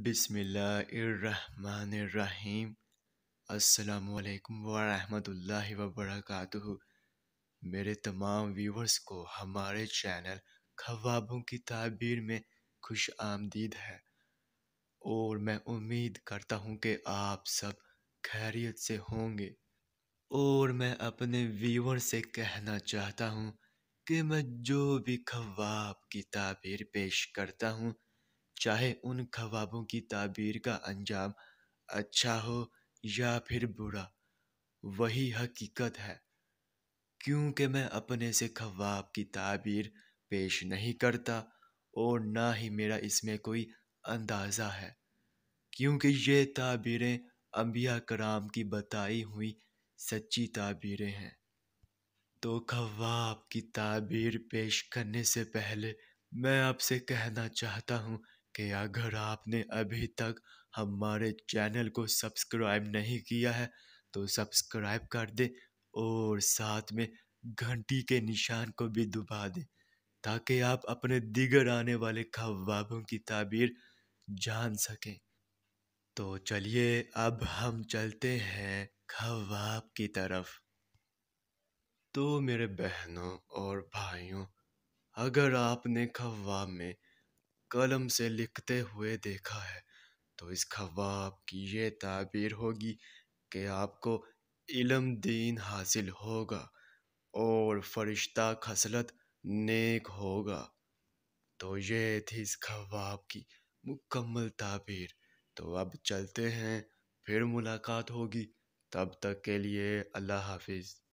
بسم اللہ الرحمن الرحیم۔ السلام علیکم ورحمۃ اللہ وبرکاتہ۔ میرے تمام ویورز کو ہمارے چینل خوابوں کی تعبیر میں خوش آمدید ہے، اور میں امید کرتا ہوں کہ آپ سب خیریت سے ہوں گے۔ اور میں اپنے ویور سے کہنا چاہتا ہوں کہ میں جو بھی خواب کی تعبیر پیش کرتا ہوں، چاہے ان خوابوں کی تعبیر کا انجام اچھا ہو یا پھر برا، وہی حقیقت ہے، کیونکہ میں اپنے سے خواب کی تعبیر پیش نہیں کرتا، اور نہ ہی میرا اس میں کوئی اندازہ ہے، کیونکہ یہ تعبیریں انبیاء کرام کی بتائی ہوئی سچی تعبیریں ہیں۔ تو خواب کی تعبیر پیش کرنے سے پہلے میں آپ سے کہنا چاہتا ہوں کہ اگر آپ نے ابھی تک ہمارے چینل کو سبسکرائب نہیں کیا ہے تو سبسکرائب کر دیں، اور ساتھ میں گھنٹی کے نشان کو بھی دبا دیں، تاکہ آپ اپنے دیگر آنے والے خوابوں کی تعبیر جان سکیں۔ تو چلیے اب ہم چلتے ہیں خواب کی طرف۔ تو میرے بہنوں اور بھائیوں، اگر آپ نے خواب میں قلم سے لکھتے ہوئے دیکھا ہے تو اس خواب کی یہ تعبیر ہوگی کہ آپ کو علم دین حاصل ہوگا اور فرشتہ خصلت نیک ہوگا۔ تو یہ تھی اس خواب کی مکمل تعبیر۔ تو اب چلتے ہیں، پھر ملاقات ہوگی، تب تک کے لیے اللہ حافظ۔